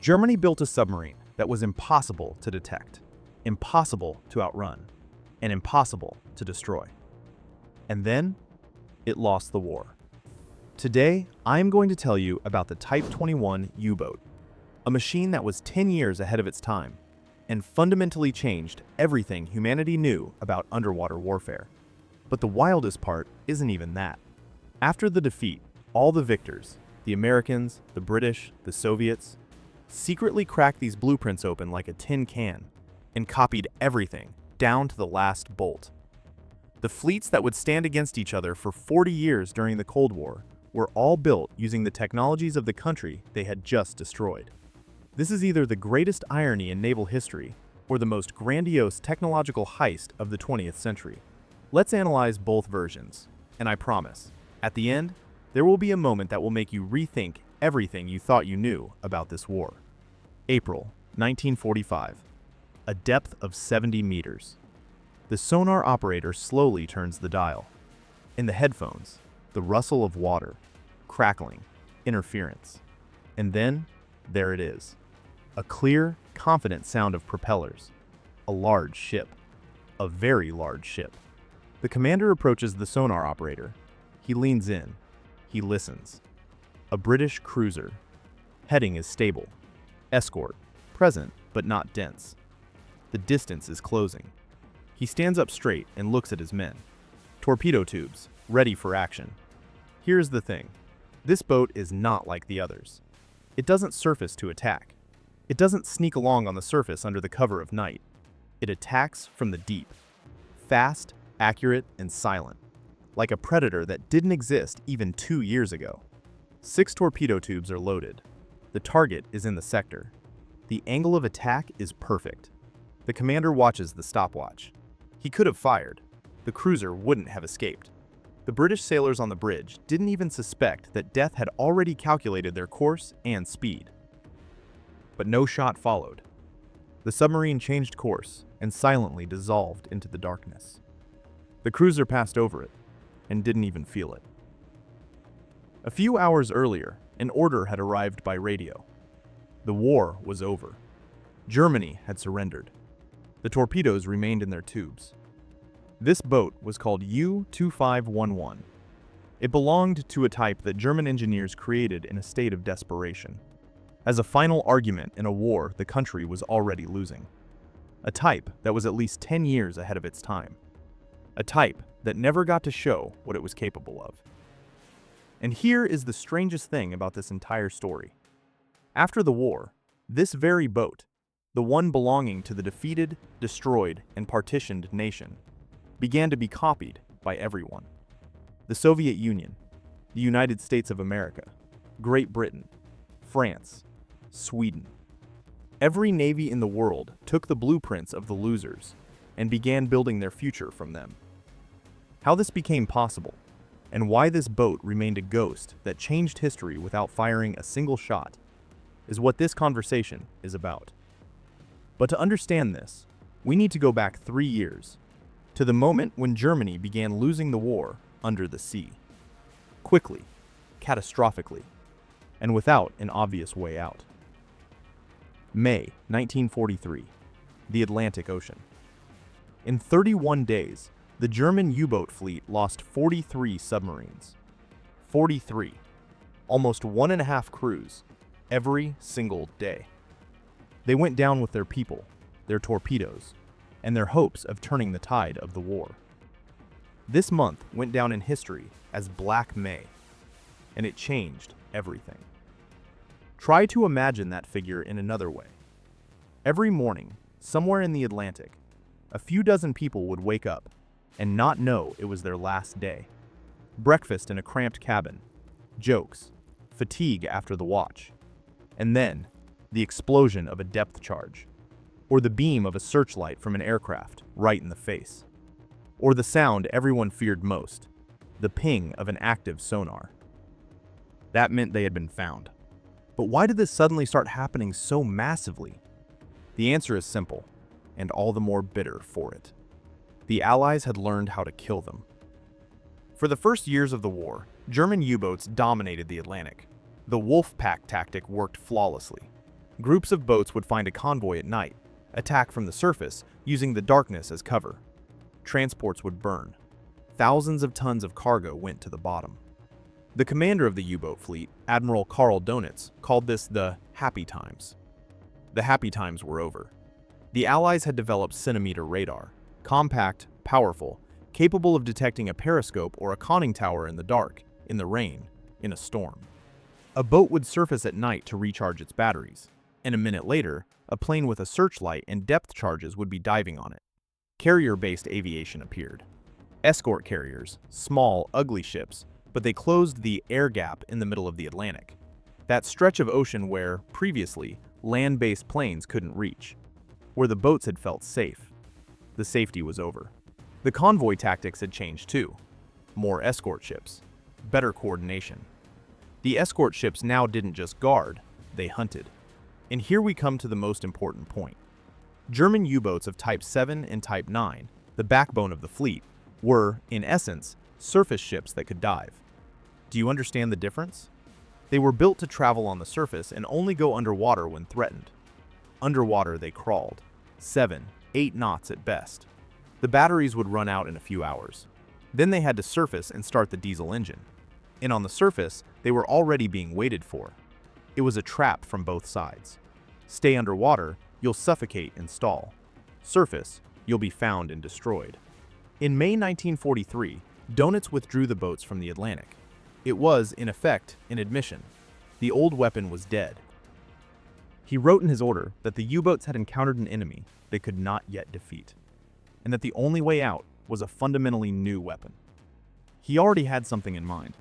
Germany built a submarine that was impossible to detect, impossible to outrun, and impossible to destroy. And then, it lost the war. Today, I'm going to tell you about the Type 21 U-boat, a machine that was 10 years ahead of its time and fundamentally changed everything humanity knew about underwater warfare. But the wildest part isn't even that. After the defeat, all the victors, the Americans, the British, the Soviets, secretly cracked these blueprints open like a tin can and copied everything down to the last bolt. The fleets that would stand against each other for 40 years during the Cold War were all built using the technologies of the country they had just destroyed. This is either the greatest irony in naval history or the most grandiose technological heist of the 20th century. Let's analyze both versions, and I promise, at the end, there will be a moment that will make you rethink everything you thought you knew about this war. April 1945. A depth of 70 meters. The sonar operator slowly turns the dial. In the headphones, the rustle of water, crackling, interference. And then, there it is. A clear, confident sound of propellers. A large ship. A very large ship. The commander approaches the sonar operator. He leans in. He listens. A British cruiser. Heading is stable. Escort. Present, but not dense. The distance is closing. He stands up straight and looks at his men. Torpedo tubes, ready for action. Here's the thing. This boat is not like the others. It doesn't surface to attack. It doesn't sneak along on the surface under the cover of night. It attacks from the deep. Fast, accurate, and silent. Like a predator that didn't exist even 2 years ago. 6 torpedo tubes are loaded. The target is in the sector. The angle of attack is perfect. The commander watches the stopwatch. He could have fired. The cruiser wouldn't have escaped. The British sailors on the bridge didn't even suspect that death had already calculated their course and speed. But no shot followed. The submarine changed course and silently dissolved into the darkness. The cruiser passed over it and didn't even feel it. A few hours earlier, an order had arrived by radio. The war was over. Germany had surrendered. The torpedoes remained in their tubes. This boat was called U-2511. It belonged to a type that German engineers created in a state of desperation, as a final argument in a war the country was already losing. A type that was at least 10 years ahead of its time. A type that never got to show what it was capable of. And here is the strangest thing about this entire story. After the war, this very boat, the one belonging to the defeated, destroyed, and partitioned nation, began to be copied by everyone. The Soviet Union, the United States of America, Great Britain, France, Sweden. Every navy in the world took the blueprints of the losers and began building their future from them. How this became possible, and why this boat remained a ghost that changed history without firing a single shot, is what this conversation is about. But to understand this, we need to go back 3 years, to the moment when Germany began losing the war under the sea. Quickly, catastrophically, and without an obvious way out. May 1943, the Atlantic Ocean. In 31 days, the German U-boat fleet lost 43 submarines. 43. Almost 1.5 crews, every single day. They went down with their people, their torpedoes, and their hopes of turning the tide of the war. This month went down in history as Black May, and it changed everything. Try to imagine that figure in another way. Every morning, somewhere in the Atlantic, a few dozen people would wake up and not know it was their last day. Breakfast in a cramped cabin, jokes, fatigue after the watch, and then the explosion of a depth charge, or the beam of a searchlight from an aircraft right in the face, or the sound everyone feared most, the ping of an active sonar. That meant they had been found. But why did this suddenly start happening so massively? The answer is simple, and all the more bitter for it. The Allies had learned how to kill them. For the first years of the war, German U-boats dominated the Atlantic. The wolf pack tactic worked flawlessly. Groups of boats would find a convoy at night, attack from the surface using the darkness as cover. Transports would burn. Thousands of tons of cargo went to the bottom. The commander of the U-boat fleet, Admiral Karl Donitz, called this the happy times. The happy times were over. The Allies had developed centimeter radar, compact, powerful, capable of detecting a periscope or a conning tower in the dark, in the rain, in a storm. A boat would surface at night to recharge its batteries, and a minute later, a plane with a searchlight and depth charges would be diving on it. Carrier-based aviation appeared. Escort carriers, small, ugly ships, but they closed the air gap in the middle of the Atlantic. That stretch of ocean where, previously, land-based planes couldn't reach. Where the boats had felt safe. The safety was over. The convoy tactics had changed too. More escort ships. Better coordination. The escort ships now didn't just guard, they hunted. And here we come to the most important point. German U-boats of Type 7 and Type 9, the backbone of the fleet, were, in essence, surface ships that could dive. Do you understand the difference? They were built to travel on the surface and only go underwater when threatened. Underwater they crawled, 7, 8 knots at best. The batteries would run out in a few hours. Then they had to surface and start the diesel engine. And on the surface, they were already being waited for. It was a trap from both sides. Stay underwater, you'll suffocate and stall. Surface, you'll be found and destroyed. In May 1943, Donitz withdrew the boats from the Atlantic. It was, in effect, an admission. The old weapon was dead. He wrote in his order that the U-boats had encountered an enemy they could not yet defeat, and that the only way out was a fundamentally new weapon. He already had something in mind.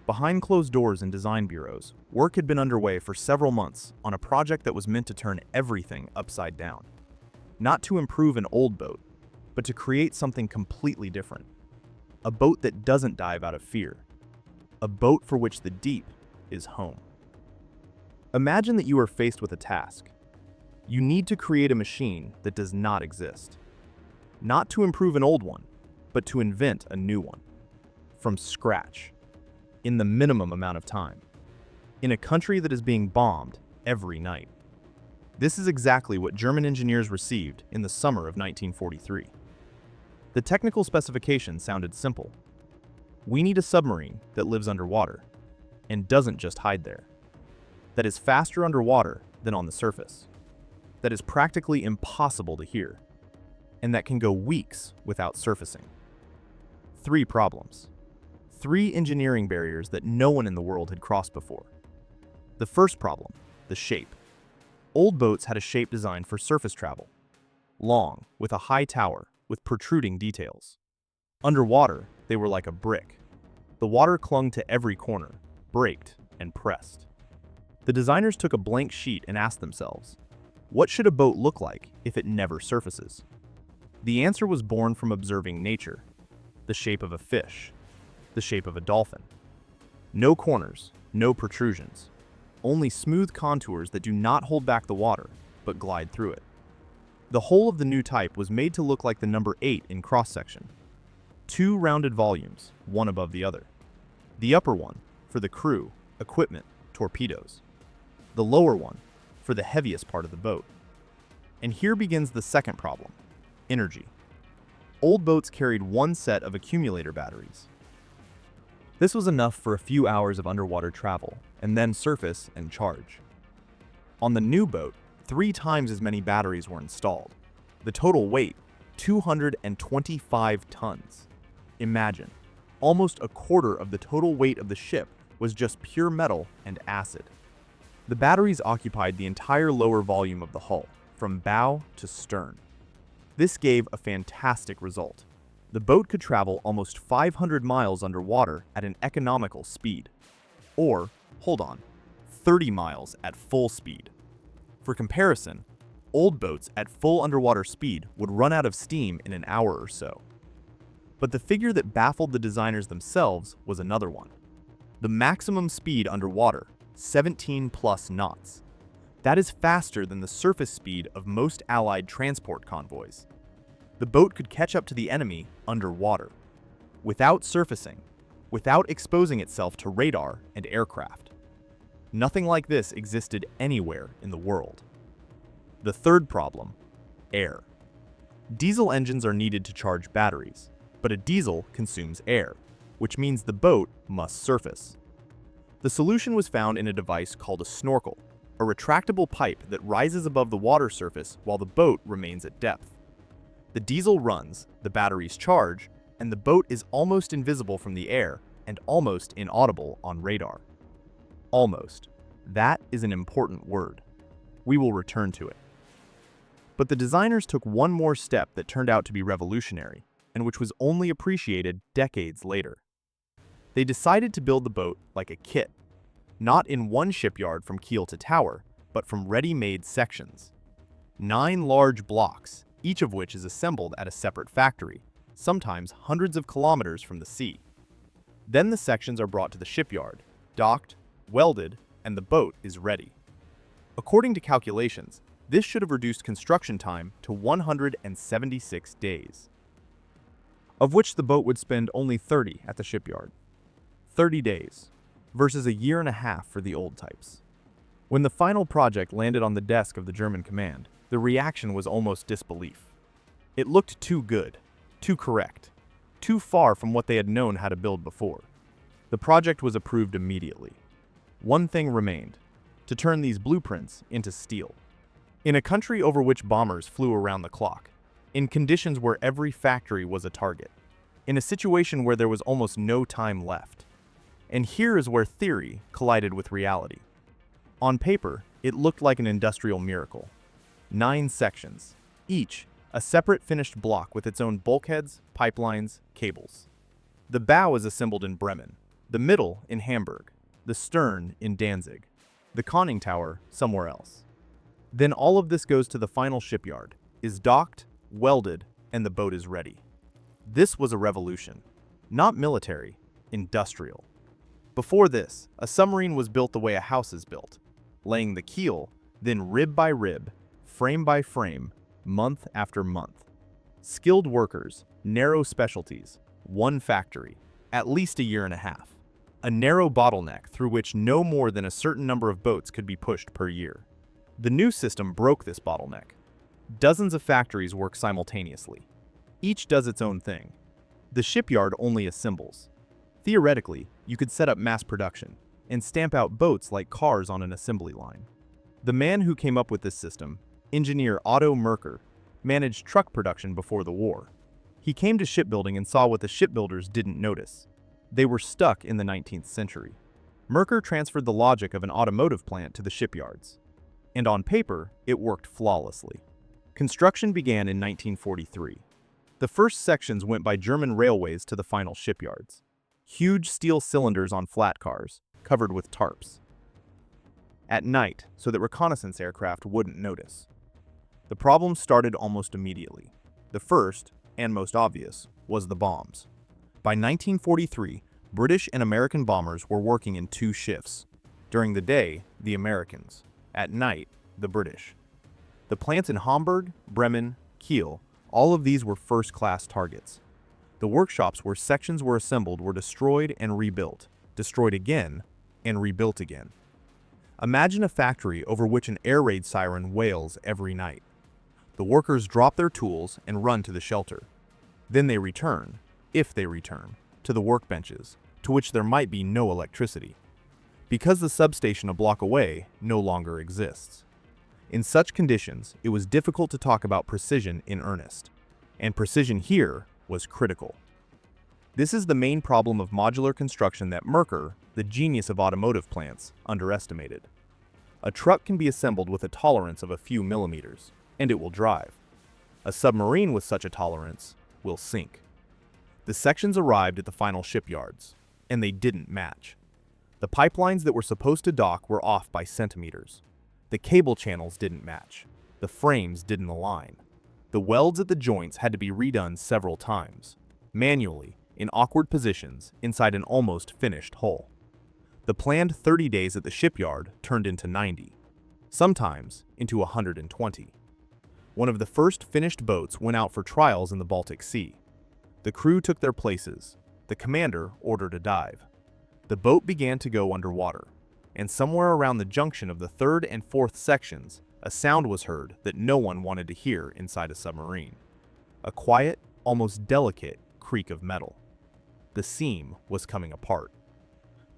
Behind closed doors in design bureaus, work had been underway for several months on a project that was meant to turn everything upside down. Not to improve an old boat, but to create something completely different. A boat that doesn't dive out of fear. A boat for which the deep is home. Imagine that you are faced with a task. You need to create a machine that does not exist. Not to improve an old one, but to invent a new one. From scratch. In the minimum amount of time. In a country that is being bombed every night. This is exactly what German engineers received in the summer of 1943. The technical specifications sounded simple. We need a submarine that lives underwater and doesn't just hide there. That is faster underwater than on the surface. That is practically impossible to hear. And that can go weeks without surfacing. 3 problems. 3 engineering barriers that no one in the world had crossed before. The first problem, the shape. Old boats had a shape designed for surface travel. Long, with a high tower, with protruding details. Underwater, they were like a brick. The water clung to every corner, braked and pressed. The designers took a blank sheet and asked themselves, what should a boat look like if it never surfaces? The answer was born from observing nature. The shape of a fish. The shape of a dolphin. No corners, no protrusions. Only smooth contours that do not hold back the water, but glide through it. The whole of the new type was made to look like the number 8 in cross-section. 2 rounded volumes, one above the other. The upper one, for the crew, equipment, torpedoes. The lower one, for the heaviest part of the boat. And here begins the second problem, energy. Old boats carried one set of accumulator batteries. This was enough for a few hours of underwater travel, and then surface and charge. On the new boat, 3 times as many batteries were installed. The total weight, 225 tons. Imagine, almost a quarter of the total weight of the ship was just pure metal and acid. The batteries occupied the entire lower volume of the hull, from bow to stern. This gave a fantastic result. The boat could travel almost 500 miles underwater at an economical speed. Or, hold on, 30 miles at full speed. For comparison, old boats at full underwater speed would run out of steam in an hour or so. But the figure that baffled the designers themselves was another one. The maximum speed underwater, 17 plus knots. That is faster than the surface speed of most Allied transport convoys. The boat could catch up to the enemy underwater, without surfacing, without exposing itself to radar and aircraft. Nothing like this existed anywhere in the world. The third problem: air. Diesel engines are needed to charge batteries, but a diesel consumes air, which means the boat must surface. The solution was found in a device called a snorkel, a retractable pipe that rises above the water surface while the boat remains at depth. The diesel runs, the batteries charge, and the boat is almost invisible from the air and almost inaudible on radar. Almost. That is an important word. We will return to it. But the designers took one more step that turned out to be revolutionary, and which was only appreciated decades later. They decided to build the boat like a kit, not in one shipyard from keel to tower, but from ready-made sections. 9 large blocks, each of which is assembled at a separate factory, sometimes hundreds of kilometers from the sea. Then the sections are brought to the shipyard, docked, welded, and the boat is ready. According to calculations, this should have reduced construction time to 176 days, of which the boat would spend only 30 at the shipyard. 30 days, versus a year and a half for the old types. When the final project landed on the desk of the German command, the reaction was almost disbelief. It looked too good, too correct, too far from what they had known how to build before. The project was approved immediately. One thing remained: to turn these blueprints into steel. In a country over which bombers flew around the clock, in conditions where every factory was a target, in a situation where there was almost no time left. And here is where theory collided with reality. On paper, it looked like an industrial miracle. 9 sections, each a separate finished block with its own bulkheads, pipelines, cables. The bow is assembled in Bremen, the middle in Hamburg, the stern in Danzig, the conning tower somewhere else. Then all of this goes to the final shipyard, is docked, welded, and the boat is ready. This was a revolution. Not military, industrial. Before this, a submarine was built the way a house is built, laying the keel, then rib by rib, frame by frame, month after month. Skilled workers, narrow specialties, one factory, at least a year and a half. A narrow bottleneck through which no more than a certain number of boats could be pushed per year. The new system broke this bottleneck. Dozens of factories work simultaneously. Each does its own thing. The shipyard only assembles. Theoretically, you could set up mass production and stamp out boats like cars on an assembly line. The man who came up with this system, engineer Otto Merker, managed truck production before the war. He came to shipbuilding and saw what the shipbuilders didn't notice. They were stuck in the 19th century. Merker transferred the logic of an automotive plant to the shipyards. And on paper, it worked flawlessly. Construction began in 1943. The first sections went by German railways to the final shipyards. Huge steel cylinders on flat cars, covered with tarps. At night, so that reconnaissance aircraft wouldn't notice. The problem started almost immediately. The first, and most obvious, was the bombs. By 1943, British and American bombers were working in 2 shifts. During the day, the Americans. At night, the British. The plants in Hamburg, Bremen, Kiel, all of these were first-class targets. The workshops where sections were assembled were destroyed and rebuilt, destroyed again, and rebuilt again. Imagine a factory over which an air raid siren wails every night. The workers drop their tools and run to the shelter. Then they return, if they return, to the workbenches, to which there might be no electricity, because the substation a block away no longer exists. In such conditions, it was difficult to talk about precision in earnest, and precision here was critical. This is the main problem of modular construction that Merker, the genius of automotive plants, underestimated. A truck can be assembled with a tolerance of a few millimeters, and it will drive. A submarine with such a tolerance will sink. The sections arrived at the final shipyards, and they didn't match. The pipelines that were supposed to dock were off by centimeters. The cable channels didn't match. The frames didn't align. The welds at the joints had to be redone several times, manually, in awkward positions inside an almost finished hull. The planned 30 days at the shipyard turned into 90, sometimes into 120. One of the first finished boats went out for trials in the Baltic Sea. The crew took their places. The commander ordered a dive. The boat began to go underwater. and somewhere around the junction of the third and fourth sections, a sound was heard that no one wanted to hear inside a submarine. A quiet, almost delicate creak of metal. The seam was coming apart.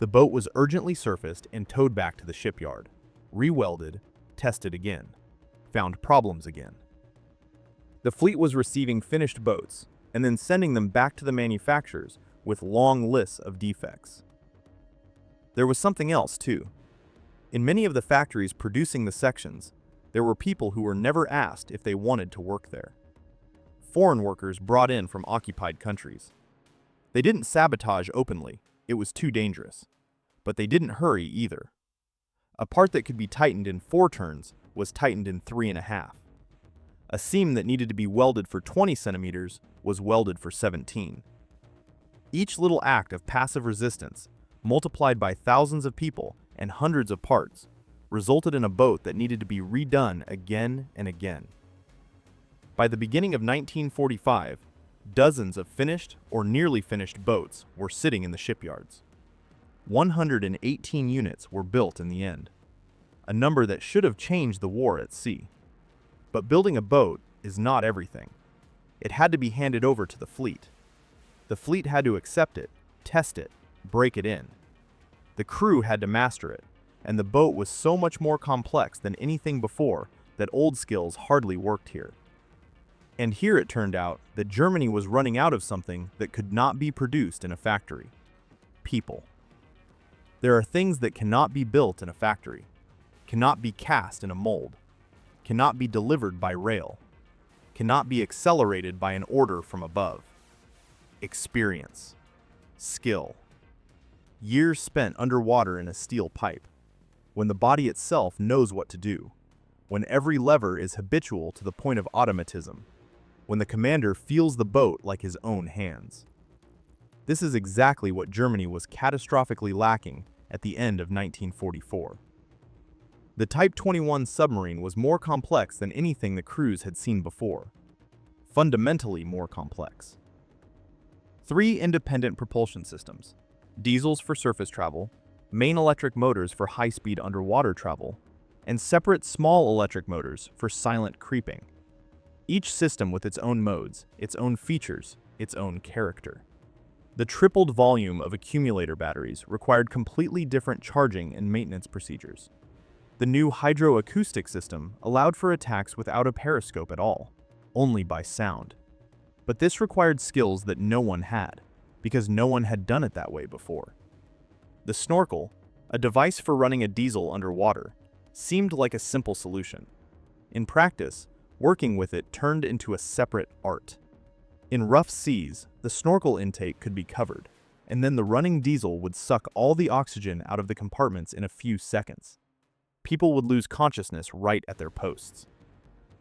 The boat was urgently surfaced and towed back to the shipyard, re-welded, tested again, found problems again. The fleet was receiving finished boats and then sending them back to the manufacturers with long lists of defects. There was something else, too. In many of the factories producing the sections, there were people who were never asked if they wanted to work there. Foreign workers brought in from occupied countries. They didn't sabotage openly, it was too dangerous. But they didn't hurry either. A part that could be tightened in 4 turns was tightened in 3.5. A seam that needed to be welded for 20 centimeters was welded for 17. Each little act of passive resistance, multiplied by thousands of people and hundreds of parts, resulted in a boat that needed to be redone again and again. By the beginning of 1945, dozens of finished or nearly finished boats were sitting in the shipyards. 118 units were built in the end, a number that should have changed the war at sea. But building a boat is not everything. It had to be handed over to the fleet. The fleet had to accept it, test it, break it in. The crew had to master it, and the boat was so much more complex than anything before that old skills hardly worked here. And here it turned out that Germany was running out of something that could not be produced in a factory: people. There are things that cannot be built in a factory, cannot be cast in a mold, cannot be delivered by rail, cannot be accelerated by an order from above. Experience, skill, years spent underwater in a steel pipe, when the body itself knows what to do, when every lever is habitual to the point of automatism, when the commander feels the boat like his own hands. This is exactly what Germany was catastrophically lacking at the end of 1944. The Type XXI submarine was more complex than anything the crews had seen before. Fundamentally more complex. 3 independent propulsion systems: diesels for surface travel, main electric motors for high-speed underwater travel, and separate small electric motors for silent creeping. Each system with its own modes, its own features, its own character. The tripled volume of accumulator batteries required completely different charging and maintenance procedures. The new hydroacoustic system allowed for attacks without a periscope at all, only by sound. But this required skills that no one had, because no one had done it that way before. The Snorkel, a device for running a diesel underwater, seemed like a simple solution. In practice, working with it turned into a separate art. In rough seas, the snorkel intake could be covered, and then the running diesel would suck all the oxygen out of the compartments in a few seconds. People would lose consciousness right at their posts.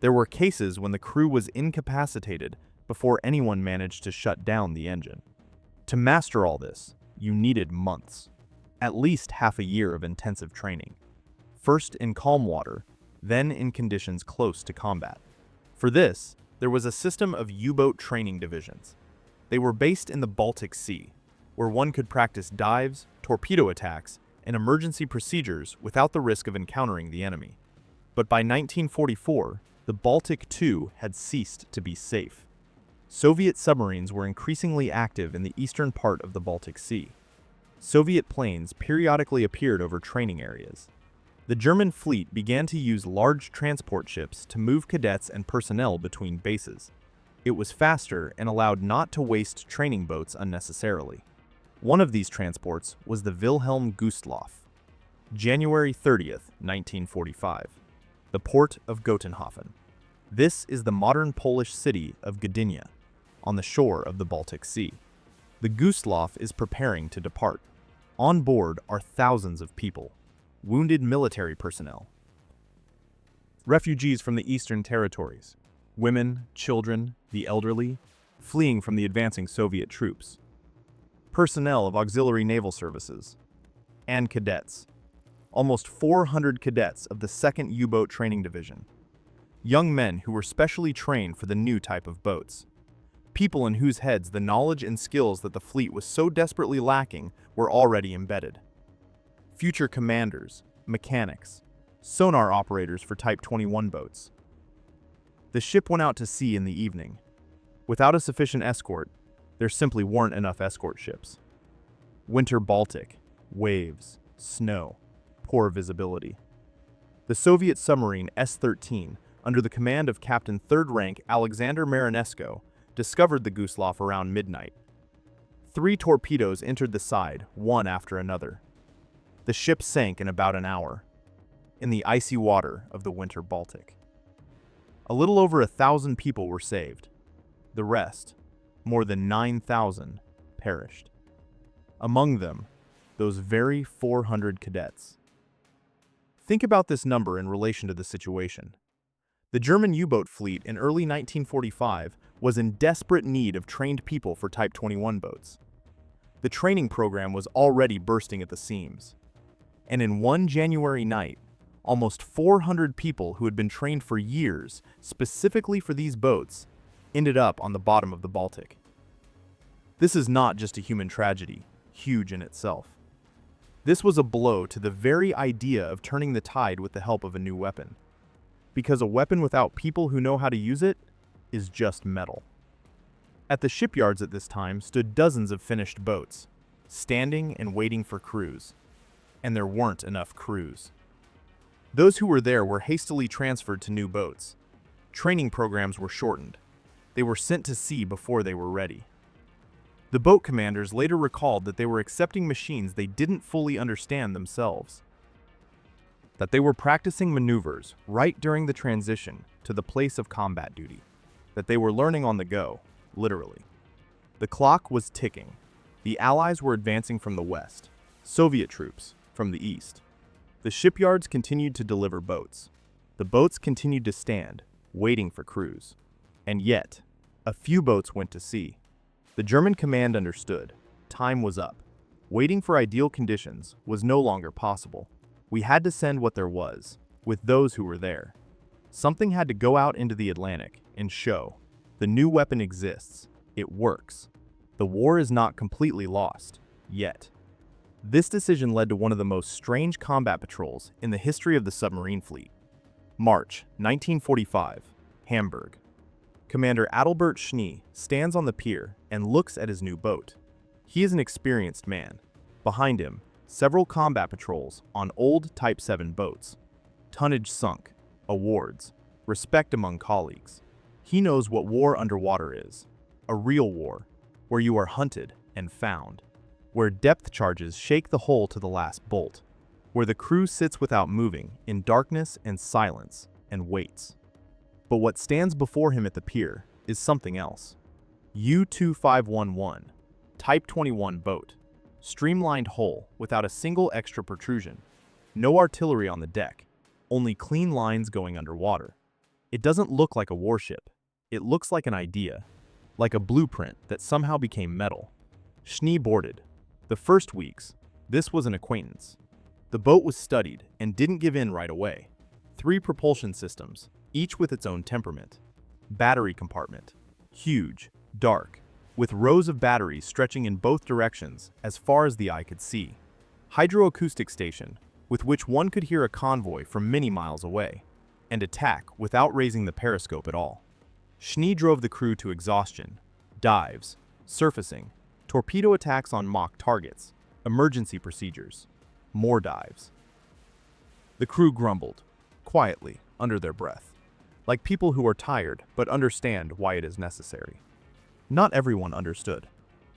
There were cases when the crew was incapacitated before anyone managed to shut down the engine. To master all this, you needed months, at least half a year of intensive training. First in calm water, then in conditions close to combat. For this, there was a system of U-boat training divisions. They were based in the Baltic Sea, where one could practice dives, torpedo attacks, and emergency procedures without the risk of encountering the enemy. But by 1944, the Baltic II had ceased to be safe. Soviet submarines were increasingly active in the eastern part of the Baltic Sea. Soviet planes periodically appeared over training areas. The German fleet began to use large transport ships to move cadets and personnel between bases. It was faster and allowed not to waste training boats unnecessarily. One of these transports was the Wilhelm Gustloff. January 30th, 1945. The port of Gotenhafen. This is the modern Polish city of Gdynia, on the shore of the Baltic Sea. The Gustloff is preparing to depart. On board are thousands of people, wounded military personnel, refugees from the eastern territories, women, children, the elderly, fleeing from the advancing Soviet troops, personnel of auxiliary naval services, and cadets. Almost 400 cadets of the 2nd U-Boat Training Division. Young men who were specially trained for the new type of boats. People in whose heads the knowledge and skills that the fleet was so desperately lacking were already embedded. future commanders, mechanics, sonar operators for Type 21 boats. The ship went out to sea in the evening. Without a sufficient escort, there simply weren't enough escort ships. Winter Baltic, waves, snow, poor visibility. The Soviet submarine S-13, under the command of Captain 3rd Rank Alexander Marinesco, discovered the Gustloff around midnight. 3 torpedoes entered the side, one after another. The ship sank in about an hour, in the icy water of the Winter Baltic. A little over 1,000 people were saved. The rest, more than 9,000, perished. Among them, those very 400 cadets. Think about this number in relation to the situation. The German U-boat fleet in early 1945 was in desperate need of trained people for Type 21 boats. The training program was already bursting at the seams. And in one January night, almost 400 people who had been trained for years specifically for these boats ended up on the bottom of the Baltic. This is not just a human tragedy, huge in itself. This was a blow to the very idea of turning the tide with the help of a new weapon. Because a weapon without people who know how to use it is just metal. At the shipyards at this time stood dozens of finished boats, standing and waiting for crews. And there weren't enough crews. Those who were there were hastily transferred to new boats. Training programs were shortened. They were sent to sea before they were ready. The boat commanders later recalled that they were accepting machines they didn't fully understand themselves. That they were practicing maneuvers right during the transition to the place of combat duty. That they were learning on the go, literally. The clock was ticking. The Allies were advancing from the west, Soviet troops from the east. The shipyards continued to deliver boats. The boats continued to stand, waiting for crews. And yet, a few boats went to sea. The German command understood. Time was up. Waiting for ideal conditions was no longer possible. We had to send what there was, with those who were there. Something had to go out into the Atlantic and show. The new weapon exists. It works. The war is not completely lost, yet. This decision led to one of the most strange combat patrols in the history of the submarine fleet. March 1945, Hamburg. Commander Adalbert Schnee stands on the pier and looks at his new boat. He is an experienced man. Behind him, several combat patrols on old Type 7 boats. Tonnage sunk, awards, respect among colleagues. He knows what war underwater is. A real war, where you are hunted and found. Where depth charges shake the hull to the last bolt. Where the crew sits without moving, in darkness and silence, and waits. But what stands before him at the pier is something else. U-2511, Type 21 boat. Streamlined hull without a single extra protrusion. No artillery on the deck, only clean lines going underwater. It doesn't look like a warship. It looks like an idea, like a blueprint that somehow became metal. Schnee boarded. The first weeks, this was an acquaintance. The boat was studied and didn't give in right away. 3 propulsion systems, each with its own temperament. Battery compartment, huge, dark, with rows of batteries stretching in both directions as far as the eye could see. Hydroacoustic station, with which one could hear a convoy from many miles away, and attack without raising the periscope at all. Schnee drove the crew to exhaustion, dives, surfacing, torpedo attacks on mock targets, emergency procedures, more dives. The crew grumbled, quietly, under their breath, like people who are tired but understand why it is necessary. Not everyone understood.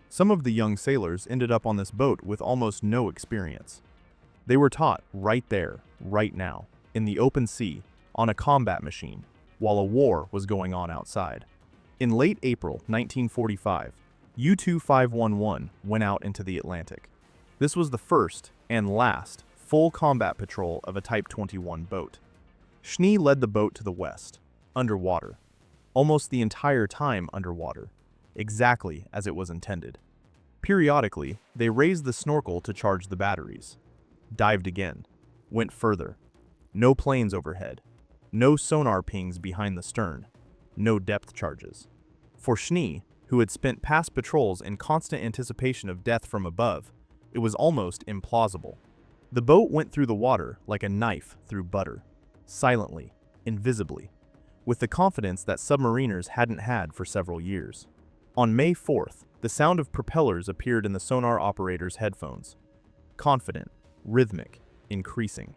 Some of the young sailors ended up on this boat with almost no experience. They were taught right there, right now, in the open sea, on a combat machine, while a war was going on outside. In late April 1945, U-2511 went out into the Atlantic. This was the first and last full combat patrol of a Type 21 boat. Schnee led the boat to the west, underwater, almost the entire time underwater, exactly as it was intended. Periodically, they raised the snorkel to charge the batteries, dived again, went further. No planes overhead, no sonar pings behind the stern, no depth charges. For Schnee, who had spent past patrols in constant anticipation of death from above, it was almost implausible. The boat went through the water like a knife through butter, silently, invisibly, with the confidence that submariners hadn't had for several years. On May 4th, the sound of propellers appeared in the sonar operator's headphones. Confident, rhythmic, increasing.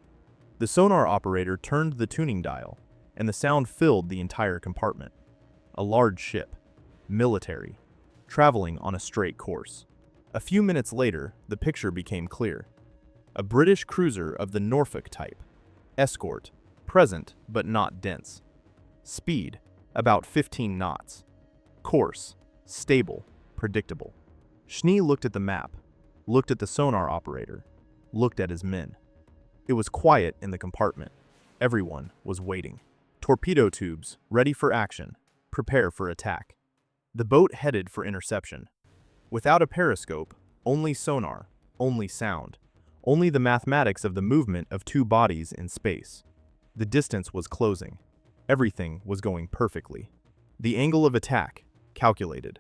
The sonar operator turned the tuning dial, and the sound filled the entire compartment. A large ship, military, traveling on a straight course. A few minutes later, the picture became clear. A British cruiser of the Norfolk type. Escort, present but not dense. Speed, about 15 knots. Course, stable, predictable. Schnee looked at the map, looked at the sonar operator, looked at his men. It was quiet in the compartment. Everyone was waiting. Torpedo tubes, ready for action, prepare for attack. The boat headed for interception. Without a periscope, only sonar, only sound, only the mathematics of the movement of two bodies in space. The distance was closing. Everything was going perfectly. The angle of attack, calculated.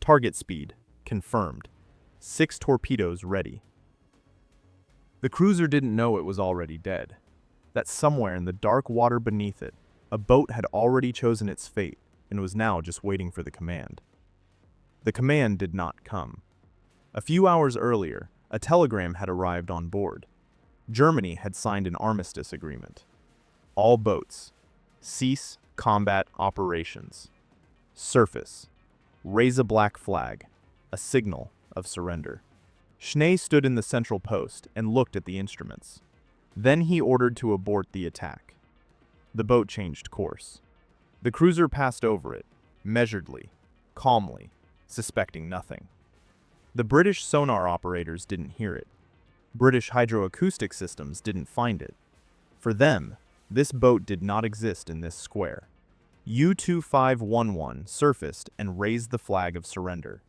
Target speed, confirmed. 6 torpedoes ready. The cruiser didn't know it was already dead. That somewhere in the dark water beneath it, a boat had already chosen its fate and was now just waiting for the command. The command did not come. A few hours earlier, a telegram had arrived on board. Germany had signed an armistice agreement. All boats, cease combat operations. Surface, raise a black flag, a signal of surrender. Schnee stood in the central post and looked at the instruments. Then he ordered to abort the attack. The boat changed course. The cruiser passed over it, measuredly, calmly, suspecting nothing. The British sonar operators didn't hear it. British hydroacoustic systems didn't find it. For them, this boat did not exist in this square. U-2511 surfaced and raised the flag of surrender.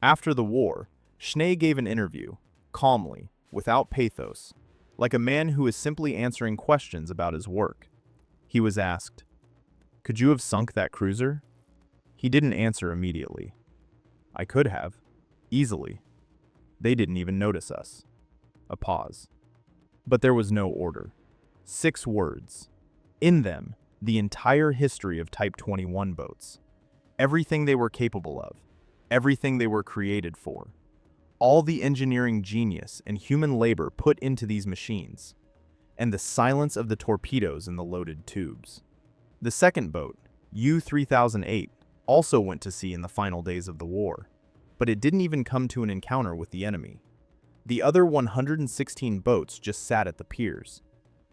After the war, Schnee gave an interview, calmly, without pathos, like a man who is simply answering questions about his work. He was asked, "Could you have sunk that cruiser?" He didn't answer immediately. "I could have. Easily. They didn't even notice us." A pause. But there was no order. 6 words. In them, the entire history of Type 21 boats. Everything they were capable of. Everything they were created for. All the engineering genius and human labor put into these machines. And the silence of the torpedoes in the loaded tubes. The second boat, U-3008, also went to sea in the final days of the war. But it didn't even come to an encounter with the enemy. The other 116 boats just sat at the piers.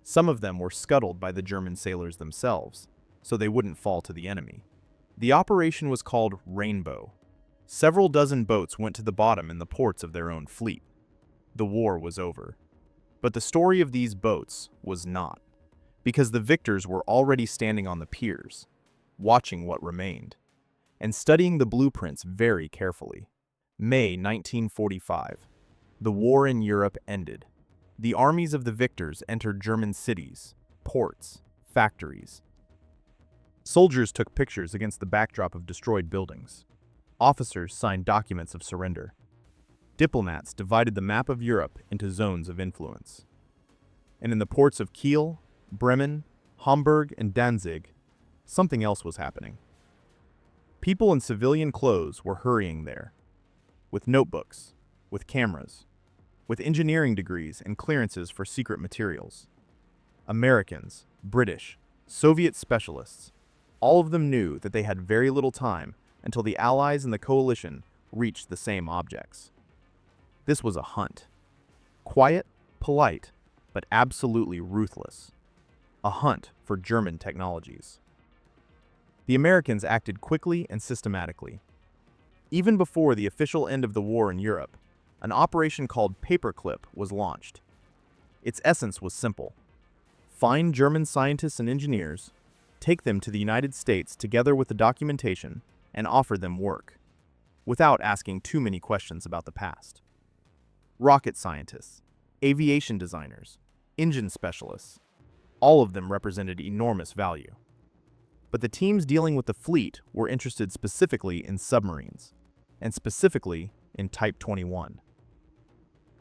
Some of them were scuttled by the German sailors themselves, so they wouldn't fall to the enemy. The operation was called Rainbow. Several dozen boats went to the bottom in the ports of their own fleet. The war was over. But the story of these boats was not, because the victors were already standing on the piers, watching what remained, and studying the blueprints very carefully. May 1945. The war in Europe ended. The armies of the victors entered German cities, ports, factories. Soldiers took pictures against the backdrop of destroyed buildings. Officers signed documents of surrender. Diplomats divided the map of Europe into zones of influence. And in the ports of Kiel, Bremen, Hamburg, and Danzig, something else was happening. People in civilian clothes were hurrying there, with notebooks, with cameras, with engineering degrees and clearances for secret materials. Americans, British, Soviet specialists, all of them knew that they had very little time until the Allies and the coalition reached the same objects. This was a hunt. Quiet, polite, but absolutely ruthless. A hunt for German technologies. The Americans acted quickly and systematically. Even before the official end of the war in Europe, an operation called Paperclip was launched. Its essence was simple. Find German scientists and engineers, take them to the United States together with the documentation, and offer them work, without asking too many questions about the past. Rocket scientists, aviation designers, engine specialists, all of them represented enormous value. But the teams dealing with the fleet were interested specifically in submarines, and specifically in Type 21.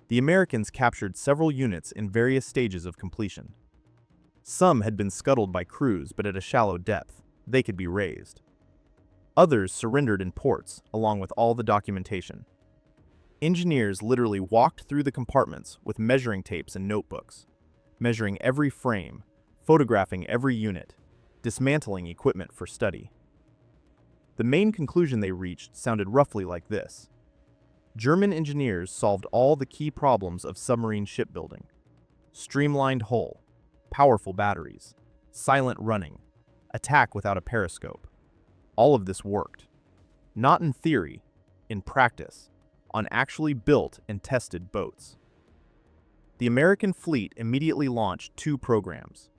The Americans captured several units in various stages of completion. Some had been scuttled by crews, but at a shallow depth. They could be raised. Others surrendered in ports, along with all the documentation. Engineers literally walked through the compartments with measuring tapes and notebooks, measuring every frame, photographing every unit, dismantling equipment for study. The main conclusion they reached sounded roughly like this. German engineers solved all the key problems of submarine shipbuilding. Streamlined hull, powerful batteries, silent running, attack without a periscope. All of this worked. Not in theory, in practice, on actually built and tested boats. The American fleet immediately launched two programs.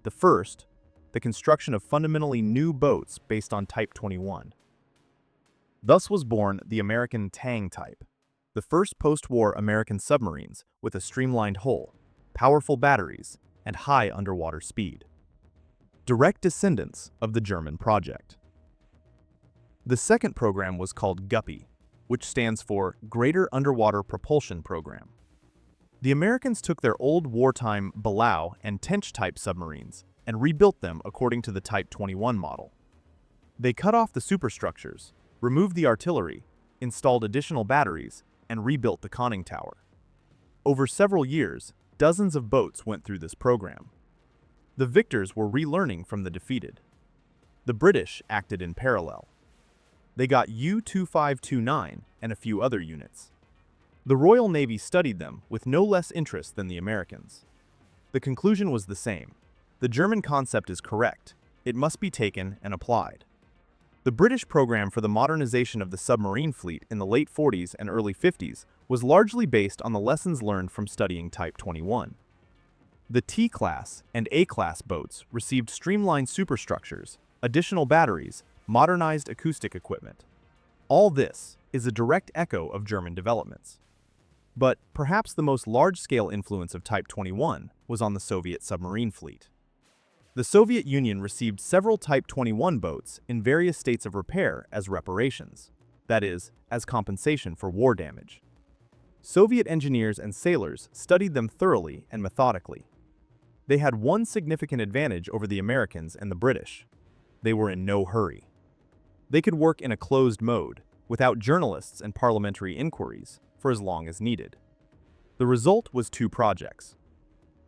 The first, the construction of fundamentally new boats based on Type 21. Thus was born the American Tang type, the first post-war American submarines with a streamlined hull, powerful batteries, and high underwater speed. Direct descendants of the German project. The second program was called Guppy, which stands for Greater Underwater Propulsion Program. The Americans took their old wartime Belau and Tench-type submarines and rebuilt them according to the Type 21 model. They cut off the superstructures, removed the artillery, installed additional batteries, and rebuilt the conning tower. Over several years, dozens of boats went through this program. The victors were relearning from the defeated. The British acted in parallel. They got U-2529 and a few other units. The Royal Navy studied them with no less interest than the Americans. The conclusion was the same. The German concept is correct. It must be taken and applied. The British program for the modernization of the submarine fleet in the late 40s and early 50s was largely based on the lessons learned from studying Type 21. The T-class and A-class boats received streamlined superstructures, additional batteries, modernized acoustic equipment. All this is a direct echo of German developments. But perhaps the most large-scale influence of Type 21 was on the Soviet submarine fleet. The Soviet Union received several Type 21 boats in various states of repair as reparations, that is, as compensation for war damage. Soviet engineers and sailors studied them thoroughly and methodically. They had one significant advantage over the Americans and the British. They were in no hurry. They could work in a closed mode, without journalists and parliamentary inquiries, for as long as needed. The result was two projects.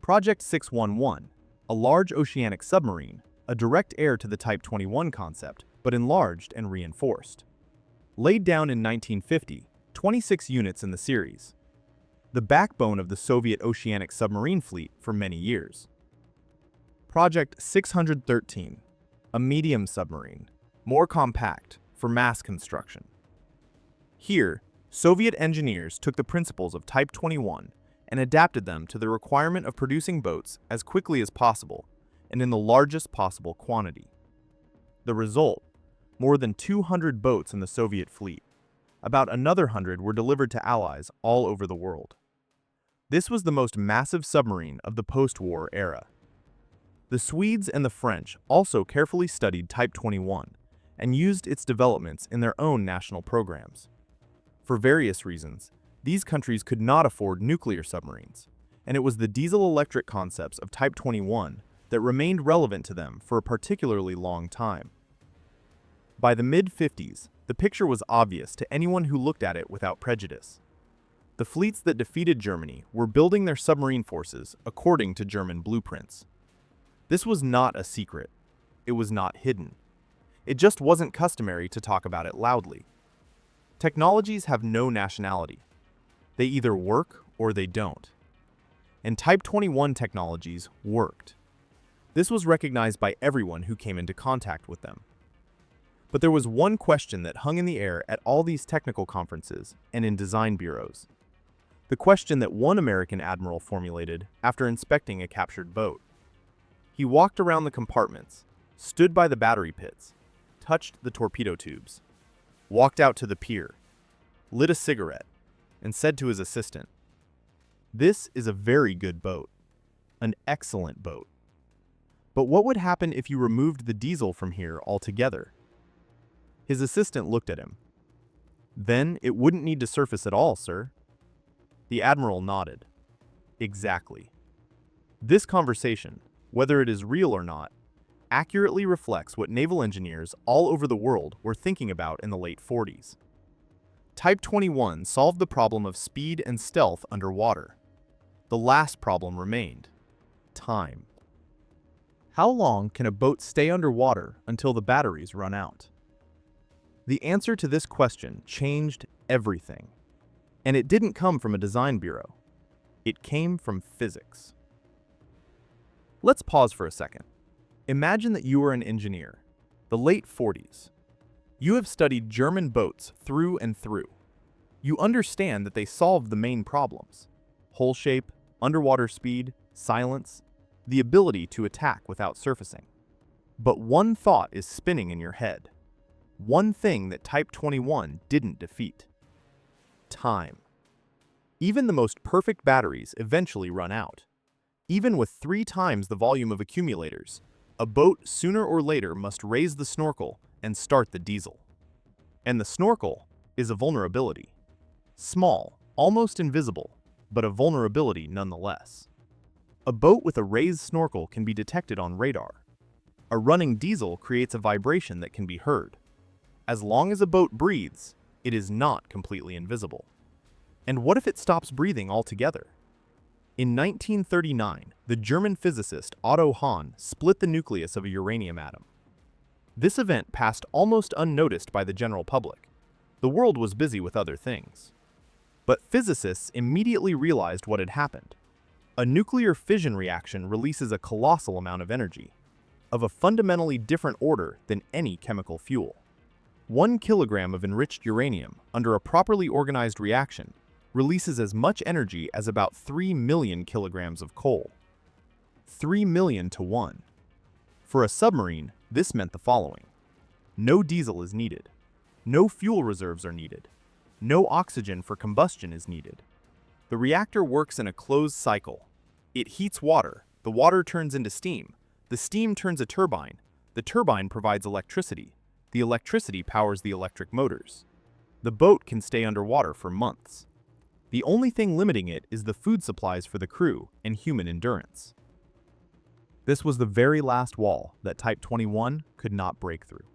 Project 611, a large oceanic submarine, a direct heir to the Type 21 concept, but enlarged and reinforced. Laid down in 1950, 26 units in the series. The backbone of the Soviet oceanic submarine fleet for many years. Project 613, a medium submarine, more compact, for mass construction. Here, Soviet engineers took the principles of Type 21 and adapted them to the requirement of producing boats as quickly as possible and in the largest possible quantity. The result, more than 200 boats in the Soviet fleet. About another 100 were delivered to allies all over the world. This was the most massive submarine of the post-war era. The Swedes and the French also carefully studied Type 21 and used its developments in their own national programs. For various reasons, these countries could not afford nuclear submarines, and it was the diesel-electric concepts of Type 21 that remained relevant to them for a particularly long time. By the mid-50s, the picture was obvious to anyone who looked at it without prejudice. The fleets that defeated Germany were building their submarine forces according to German blueprints. This was not a secret. It was not hidden. It just wasn't customary to talk about it loudly. Technologies have no nationality. They either work or they don't. And Type 21 technologies worked. This was recognized by everyone who came into contact with them. But there was one question that hung in the air at all these technical conferences and in design bureaus. The question that one American admiral formulated after inspecting a captured boat. He walked around the compartments, stood by the battery pits, touched the torpedo tubes, walked out to the pier, lit a cigarette, and said to his assistant, "This is a very good boat, an excellent boat. But what would happen if you removed the diesel from here altogether?" His assistant looked at him. "Then it wouldn't need to surface at all, sir." The admiral nodded. Exactly. This conversation, whether it is real or not, accurately reflects what naval engineers all over the world were thinking about in the late 40s. Type 21 solved the problem of speed and stealth underwater. The last problem remained: time. How long can a boat stay underwater until the batteries run out? The answer to this question changed everything. And it didn't come from a design bureau. It came from physics. Let's pause for a second. Imagine that you are an engineer, the late 40s. You have studied German boats through and through. You understand that they solved the main problems: hull shape, underwater speed, silence, the ability to attack without surfacing. But one thought is spinning in your head. One thing that Type 21 didn't defeat: time. Even the most perfect batteries eventually run out. Even with 3 times the volume of accumulators, a boat sooner or later must raise the snorkel and start the diesel. And the snorkel is a vulnerability. Small, almost invisible, but a vulnerability nonetheless. A boat with a raised snorkel can be detected on radar. A running diesel creates a vibration that can be heard. As long as a boat breathes, it is not completely invisible. And what if it stops breathing altogether? In 1939, the German physicist Otto split the nucleus of a uranium atom. This event passed almost unnoticed by the general public. The world was busy with other things. But physicists immediately realized what had happened. A nuclear fission reaction releases a colossal amount of energy, of a fundamentally different order than any chemical fuel. 1 kilogram of enriched uranium, under a properly organized reaction, releases as much energy as about 3 million kilograms of coal. 3 million to 1. For a submarine, this meant the following: no diesel is needed. No fuel reserves are needed. No oxygen for combustion is needed. The reactor works in a closed cycle. It heats water, the water turns into steam, the steam turns a turbine, the turbine provides electricity, the electricity powers the electric motors. The boat can stay underwater for months. The only thing limiting it is the food supplies for the crew and human endurance. This was the very last wall that Type 21 could not break through.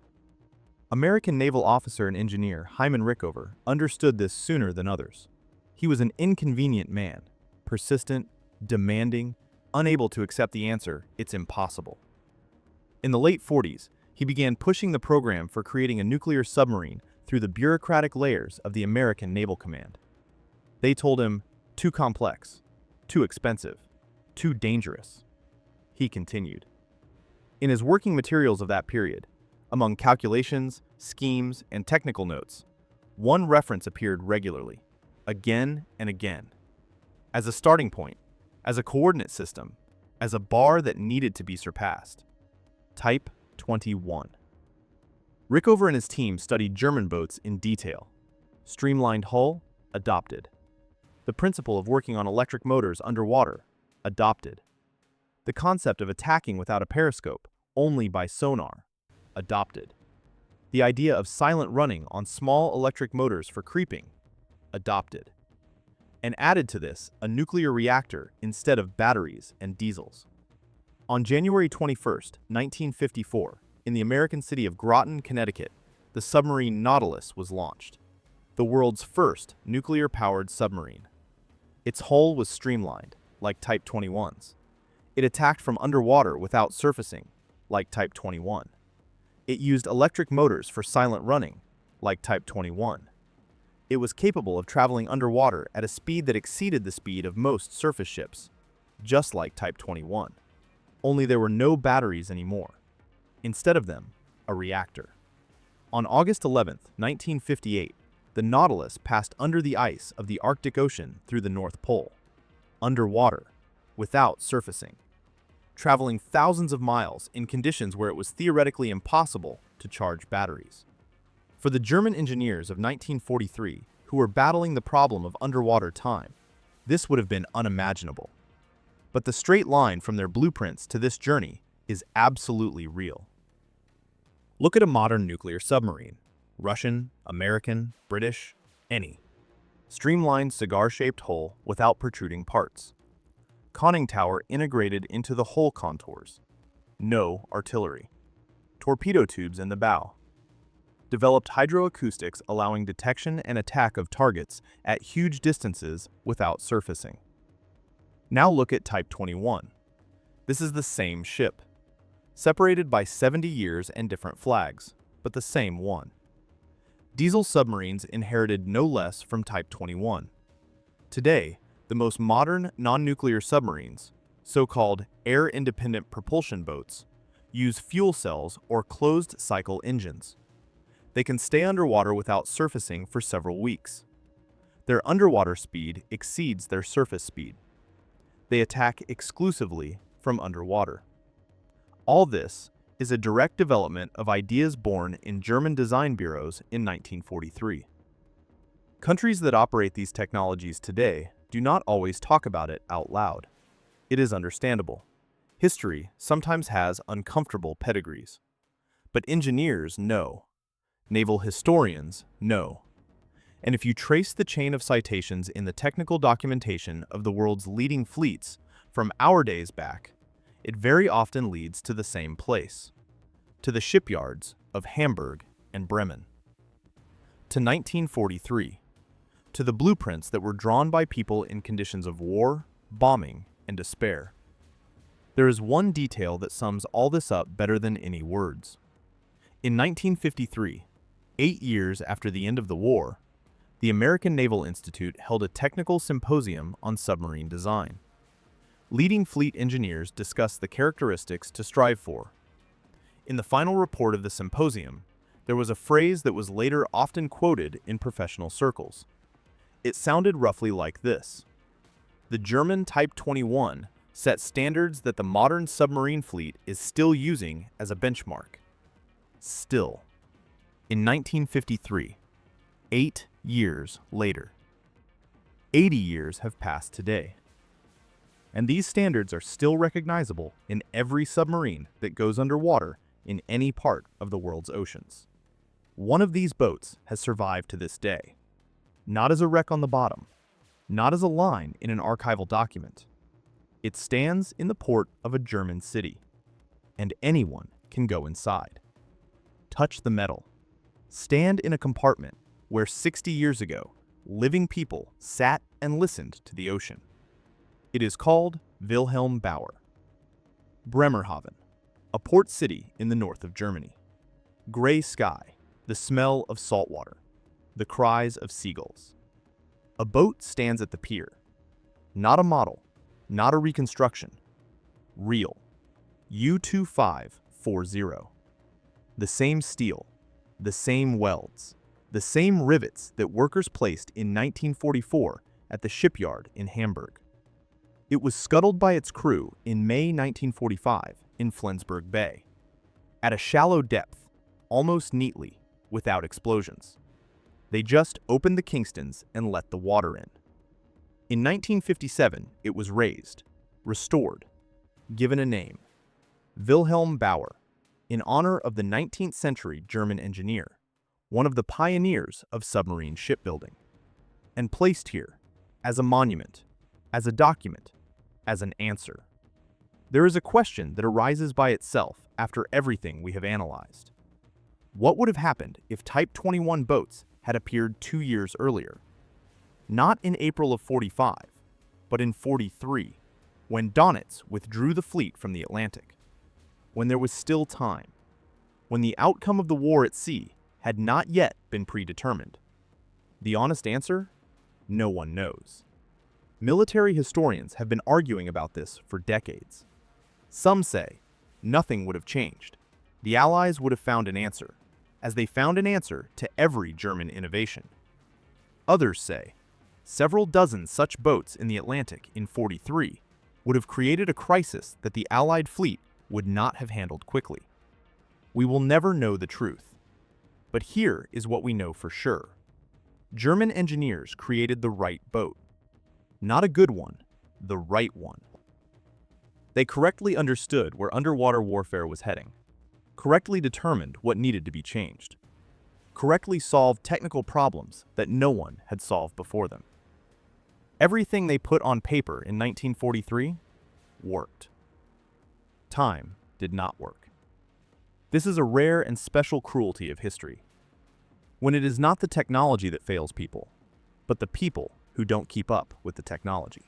American naval officer and engineer Hyman Rickover understood this sooner than others. He was an inconvenient man, persistent, demanding, unable to accept the answer, "It's impossible." In the late 40s, he began pushing the program for creating a nuclear submarine through the bureaucratic layers of the American Naval Command. They told him, "Too complex, too expensive, too dangerous." He continued. In his working materials of that period, among calculations, schemes, and technical notes, one reference appeared regularly, again and again. As a starting point, as a coordinate system, as a bar that needed to be surpassed. Type 21. Rickover and his team studied German boats in detail. Streamlined hull, adopted. The principle of working on electric motors underwater, adopted. The concept of attacking without a periscope, only by sonar, adopted. The idea of silent running on small electric motors for creeping, adopted. And added to this, a nuclear reactor instead of batteries and diesels. On January 21, 1954, in the American city of Groton, Connecticut, the submarine Nautilus was launched, the world's first nuclear-powered submarine. Its hull was streamlined, like Type 21's. It attacked from underwater without surfacing, like Type 21. It used electric motors for silent running, like Type 21. It was capable of traveling underwater at a speed that exceeded the speed of most surface ships, just like Type 21. Only there were no batteries anymore. Instead of them, a reactor. On August 11, 1958, the Nautilus passed under the ice of the Arctic Ocean through the North Pole, underwater, without surfacing, traveling thousands of miles in conditions where it was theoretically impossible to charge batteries. For the German engineers of 1943, who were battling the problem of underwater time, this would have been unimaginable. But the straight line from their blueprints to this journey is absolutely real. Look at a modern nuclear submarine. Russian, American, British, any. streamlined cigar-shaped hull without protruding parts. Conning tower integrated into the hull contours. No artillery. Torpedo tubes in the bow. Developed hydroacoustics allowing detection and attack of targets at huge distances without surfacing. Now look at Type 21. This is the same ship, separated by 70 years and different flags, but the same one. Diesel submarines inherited no less from Type 21. Today, the most modern non-nuclear submarines, so-called air-independent propulsion boats, use fuel cells or closed-cycle engines. They can stay underwater without surfacing for several weeks. Their underwater speed exceeds their surface speed. They attack exclusively from underwater. All this is a direct development of ideas born in German design bureaus in 1943. Countries that operate these technologies today do not always talk about it out loud. It is understandable. History sometimes has uncomfortable pedigrees. But engineers know. Naval historians know. And if you trace the chain of citations in the technical documentation of the world's leading fleets from our days back, it very often leads to the same place, to the shipyards of Hamburg and Bremen. To 1943, to the blueprints that were drawn by people in conditions of war, bombing, and despair. There is one detail that sums all this up better than any words. In 1953, 8 years after the end of the war, the American Naval Institute held a technical symposium on submarine design. Leading fleet engineers discussed the characteristics to strive for. In the final report of the symposium, there was a phrase that was later often quoted in professional circles. It sounded roughly like this: the German Type 21 set standards that the modern submarine fleet is still using as a benchmark. Still. In 1953, 8 years later. 80 years have passed today. And these standards are still recognizable in every submarine that goes underwater in any part of the world's oceans. One of these boats has survived to this day. Not as a wreck on the bottom, not as a line in an archival document. It stands in the port of a German city, and anyone can go inside. Touch the metal. Stand in a compartment where 60 years ago, living people sat and listened to the ocean. It is called Wilhelm Bauer. Bremerhaven, a port city in the north of Germany. Gray sky, the smell of salt water, the cries of seagulls. A boat stands at the pier. Not a model, not a reconstruction. Real. U-2540. The same steel, the same welds, the same rivets that workers placed in 1944 at the shipyard in Hamburg. It was scuttled by its crew in May 1945 in Flensburg Bay, at a shallow depth, almost neatly, without explosions. They just opened the Kingstons and let the water in. In 1957, it was raised, restored, given a name, Wilhelm Bauer, in honor of the 19th century German engineer, one of the pioneers of submarine shipbuilding, and placed here as a monument, as a document, as an answer. There is a question that arises by itself after everything we have analyzed. What would have happened if Type 21 boats had appeared 2 years earlier? Not in April of 45, but in 43, when Donitz withdrew the fleet from the Atlantic, when there was still time, when the outcome of the war at sea had not yet been predetermined. The honest answer? No one knows. Military historians have been arguing about this for decades. Some say nothing would have changed. The Allies would have found an answer, as they found an answer to every German innovation. Others say several dozen such boats in the Atlantic in 43 would have created a crisis that the Allied fleet would not have handled quickly. We will never know the truth. But here is what we know for sure. German engineers created the right boat. Not a good one, the right one. They correctly understood where underwater warfare was heading, correctly determined what needed to be changed. correctly solved technical problems that no one had solved before them. Everything they put on paper in 1943 worked. Time did not work. This is a rare and special cruelty of history, when it is not the technology that fails people, but the people who don't keep up with the technology.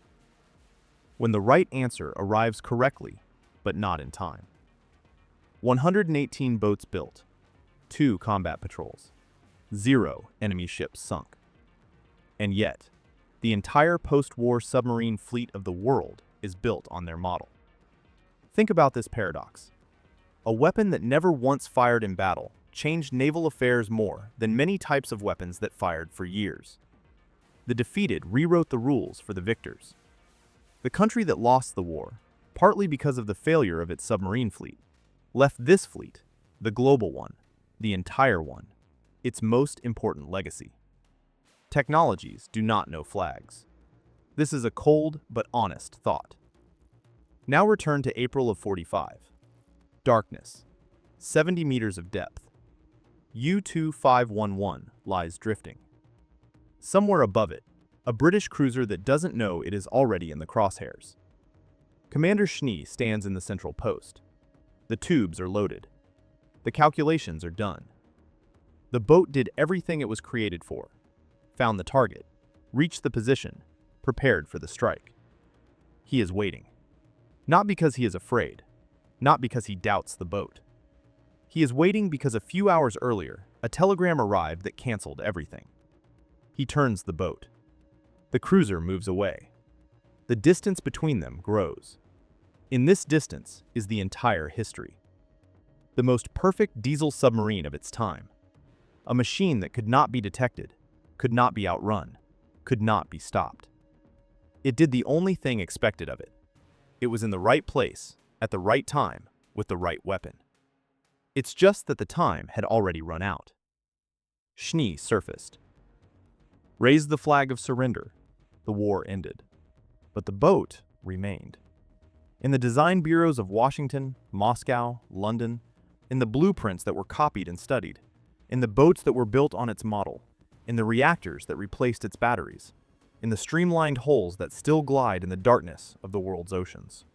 When the right answer arrives correctly, but not in time. 118 boats built, 2 combat patrols, 0 enemy ships sunk. And yet, the entire post-war submarine fleet of the world is built on their model. Think about this paradox. A weapon that never once fired in battle changed naval affairs more than many types of weapons that fired for years. The defeated rewrote the rules for the victors. The country that lost the war, partly because of the failure of its submarine fleet, left this fleet, the global one, the entire one, its most important legacy. Technologies do not know flags. This is a cold but honest thought. Now return to April of 45. Darkness, 70 meters of depth. U-2511 lies drifting. Somewhere above it, a British cruiser that doesn't know it is already in the crosshairs. Commander Schnee stands in the central post. The tubes are loaded. The calculations are done. The boat did everything it was created for. Found the target, reached the position, prepared for the strike. He is waiting. Not because he is afraid, not because he doubts the boat. He is waiting because a few hours earlier, a telegram arrived that canceled everything. He turns the boat. The cruiser moves away. The distance between them grows. In this distance is the entire history. The most perfect diesel submarine of its time. A machine that could not be detected, could not be outrun, could not be stopped. It did the only thing expected of it. It was in the right place, at the right time, with the right weapon. It's just that the time had already run out. Schnee surfaced. Raised the flag of surrender. The war ended. But the boat remained. In the design bureaus of Washington, Moscow, London, in the blueprints that were copied and studied, in the boats that were built on its model, in the reactors that replaced its batteries, in the streamlined hulls that still glide in the darkness of the world's oceans.